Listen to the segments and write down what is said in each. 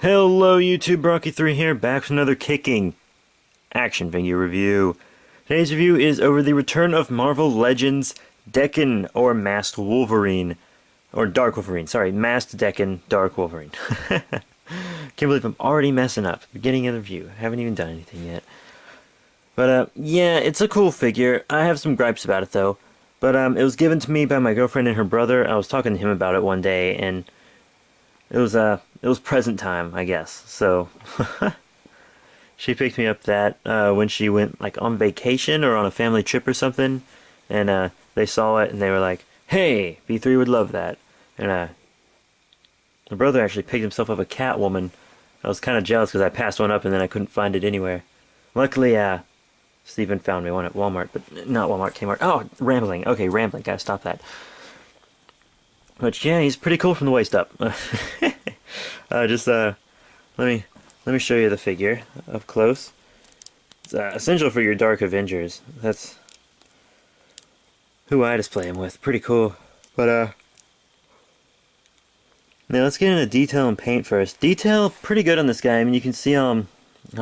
Hello YouTube, Brocky3 here, back with another kicking action figure review. Today's review is over the return of Marvel Legends Daken, or Masked Wolverine. Or Dark Wolverine, sorry, Masked Daken, Dark Wolverine. Can't believe I'm already messing up. Beginning of the review, haven't even done anything yet. But yeah, it's a cool figure. I have some gripes about it though. But it was given to me by my girlfriend and her brother. I was talking to him about it one day, and it was present time, I guess. So she picked me up that when she went like on vacation or on a family trip or something, and they saw it and they were like, "Hey, B3 would love that." And my brother actually picked himself up a Catwoman. I was kind of jealous because I passed one up and then I couldn't find it anywhere. Luckily, Steven found me one at Walmart, but not Walmart, Kmart. Oh, rambling. Okay, rambling. Gotta stop that. But yeah, he's pretty cool from the waist up. Let me show you the figure up close. It's essential for your Dark Avengers. That's who I display him with. Pretty cool. But now let's get into detail and paint first. Detail pretty good on this guy. I mean, you can see how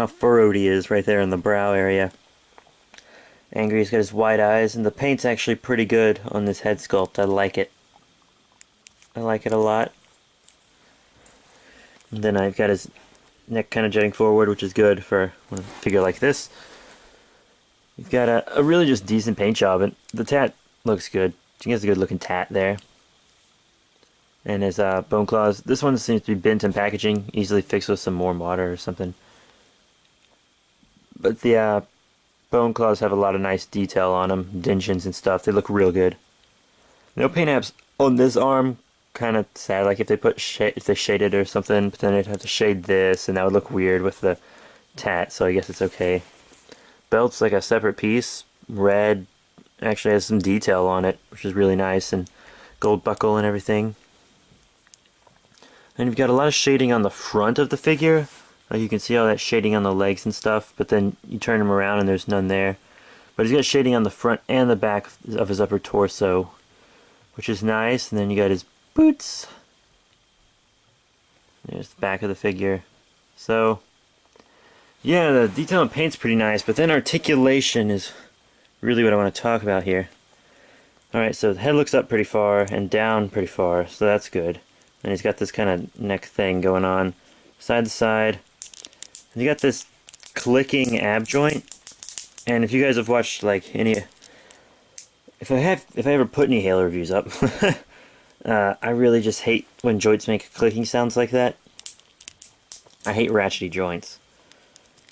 furrowed he is right there in the brow area. Angry, he's got his wide eyes, and the paint's actually pretty good on this head sculpt. I like it. I like it a lot. And then I've got his neck kind of jutting forward, which is good for a figure like this. He's got a really just decent paint job, and the tat looks good. He has a good looking tat there. And his bone claws. This one seems to be bent in packaging, easily fixed with some warm water or something. But the bone claws have a lot of nice detail on them, dentitions and stuff. They look real good. No paint apps on this arm. Kind of sad, like if they shaded or something, but then they'd have to shade this, and that would look weird with the tat. So I guess it's okay. Belt's like a separate piece, red. Actually has some detail on it, which is really nice, and gold buckle and everything. And you've got a lot of shading on the front of the figure. Like you can see all that shading on the legs and stuff, but then you turn him around and there's none there. But he's got shading on the front and the back of his upper torso, which is nice. And then you got his boots. There's the back of the figure. So yeah, the detail and paint's pretty nice, but then articulation is really what I want to talk about here. Alright, so the head looks up pretty far and down pretty far, so that's good. And he's got this kind of neck thing going on side to side. And you got this clicking ab joint. And if you guys have watched like any, if I ever put any Halo reviews up, I really just hate when joints make clicking sounds like that. I hate ratchety joints.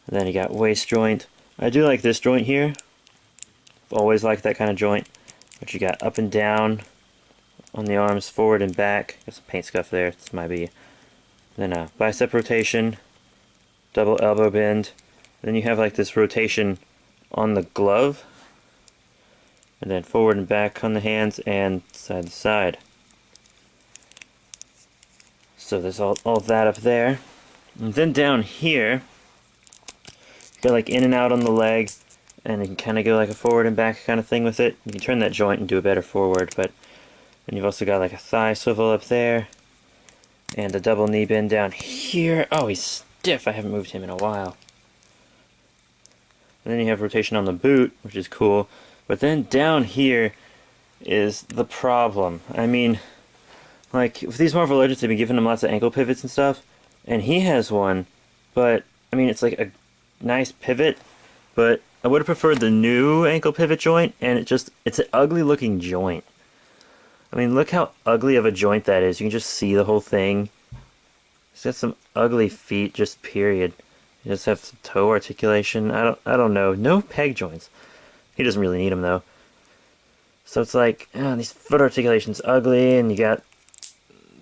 And then you got waist joint. I do like this joint here. I've always liked that kind of joint. But you got up and down on the arms, forward and back. Got some paint scuff there. This might be. Then bicep rotation, double elbow bend. Then you have like this rotation on the glove. And then forward and back on the hands and side to side. So there's all that up there. And then down here, you got like in and out on the leg, and you can kind of go like a forward and back kind of thing with it. You can turn that joint and do a better forward, but then you've also got like a thigh swivel up there, and a double knee bend down here. Oh, he's stiff. I haven't moved him in a while. And then you have rotation on the boot, which is cool. But then down here is the problem. I mean, like, with these Marvel Legends, they've been giving him lots of ankle pivots and stuff, and he has one, but, I mean, it's like a nice pivot, but I would have preferred the new ankle pivot joint, and it's an ugly looking joint. I mean, look how ugly of a joint that is. You can just see the whole thing. He's got some ugly feet, just period. He just have some toe articulation. I don't know. No peg joints. He doesn't really need them though. So it's like, these foot articulation's ugly, and you got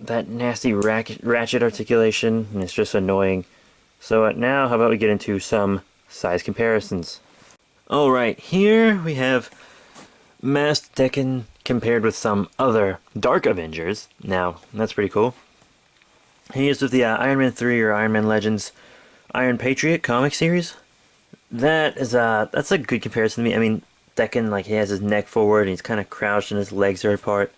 that nasty ratchet articulation, and it's just annoying. So now, how about we get into some size comparisons? Alright, here we have Masked Daken compared with some other Dark Avengers. Now, that's pretty cool. He is with the Iron Man 3 or Iron Man Legends Iron Patriot comic series. That's a good comparison to me. I mean, Daken, like, he has his neck forward and he's kind of crouched and his legs are apart.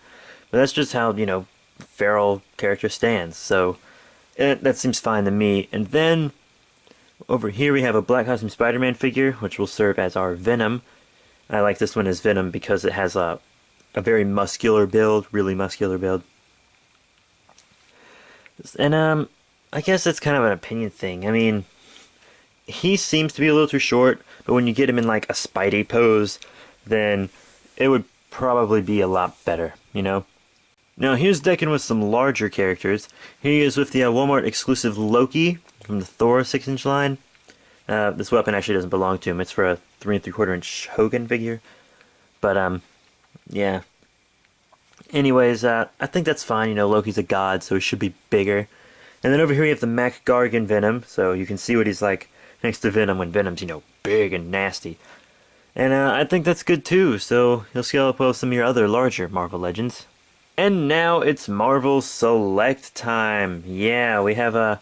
But that's just how, you know, feral character stands. So That seems fine to me. And then over here we have a black costume Spider-Man figure, which will serve as our Venom. I like this one as Venom because it has a very muscular build, really muscular build. And I guess that's kind of an opinion thing. I mean, he seems to be a little too short, but when you get him in like a Spidey pose, then it would probably be a lot better, you know? Now here's Daken with some larger characters. Here he is with the Walmart exclusive Loki from the Thor 6-inch line. This weapon actually doesn't belong to him. It's for a 3 3/4 inch Hogan figure. But yeah. Anyways, I think that's fine. You know, Loki's a god, so he should be bigger. And then over here we have the Mac Gargan Venom, so you can see what he's like next to Venom when Venom's, you know, big and nasty. And I think that's good too, so he'll scale up well with some of your other larger Marvel Legends. And now it's Marvel Select time. Yeah, we have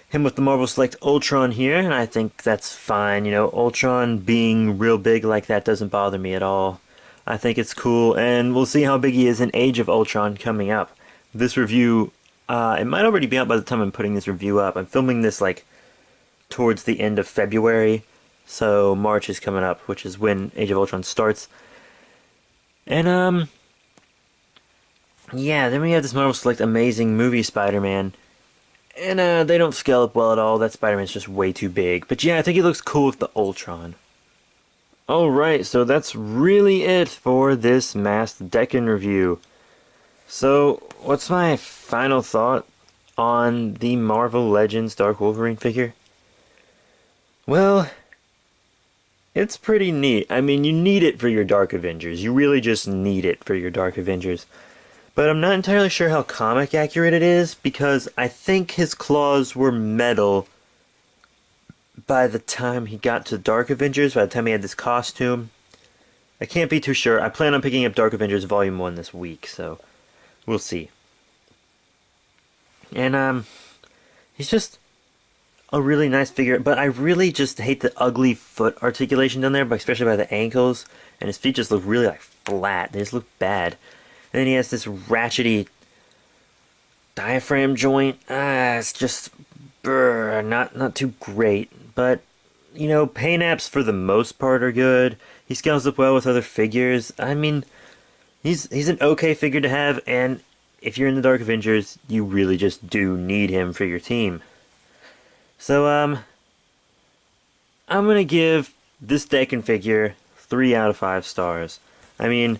him with the Marvel Select Ultron here, and I think that's fine. You know, Ultron being real big like that doesn't bother me at all. I think it's cool, and we'll see how big he is in Age of Ultron coming up. This review, it might already be out by the time I'm putting this review up. I'm filming this like towards the end of February, so March is coming up, which is when Age of Ultron starts. And yeah, then we have this Marvel Select Amazing Movie Spider-Man. And they don't scale up well at all. That Spider-Man's just way too big. But yeah, I think he looks cool with the Ultron. Alright, so that's really it for this Masked Daken review. So, what's my final thought on the Marvel Legends Dark Wolverine figure? Well, it's pretty neat. I mean, you need it for your Dark Avengers. You really just need it for your Dark Avengers. But I'm not entirely sure how comic accurate it is, because I think his claws were metal by the time he got to Dark Avengers, by the time he had this costume. I can't be too sure. I plan on picking up Dark Avengers Volume 1 this week, so we'll see. And he's just a really nice figure, but I really just hate the ugly foot articulation down there, but especially by the ankles, and his feet just look really like flat. They just look bad. And then he has this ratchety diaphragm joint. It's just not too great. But, you know, paint apps for the most part are good. He scales up well with other figures. I mean, he's an okay figure to have, and if you're in the Dark Avengers, you really just do need him for your team. So, I'm gonna give this Daken figure 3 out of 5 stars. I mean,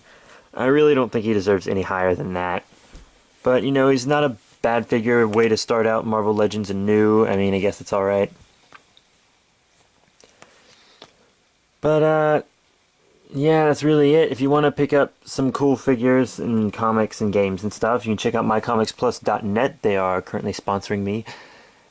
I really don't think he deserves any higher than that. But, you know, he's not a bad figure, way to start out Marvel Legends anew. I mean, I guess it's alright. But, yeah, that's really it. If you want to pick up some cool figures and comics and games and stuff, you can check out mycomicsplus.net. They are currently sponsoring me.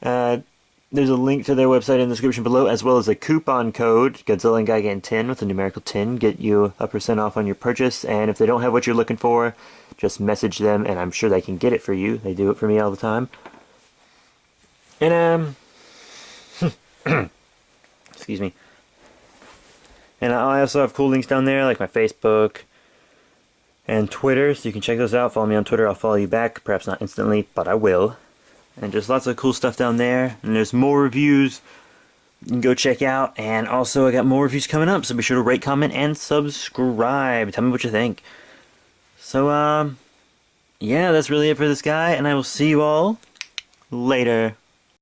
There's a link to their website in the description below, as well as a coupon code, Godzilla and Gigan 10 with a numerical 10, get you a % off on your purchase. And if they don't have what you're looking for, just message them, and I'm sure they can get it for you. They do it for me all the time. And excuse me. And I also have cool links down there, like my Facebook and Twitter, so you can check those out. Follow me on Twitter, I'll follow you back. Perhaps not instantly, but I will. And just lots of cool stuff down there. And there's more reviews you can go check out. And also I got more reviews coming up, so be sure to rate, comment, and subscribe. Tell me what you think. So, yeah, that's really it for this guy, and I will see you all later.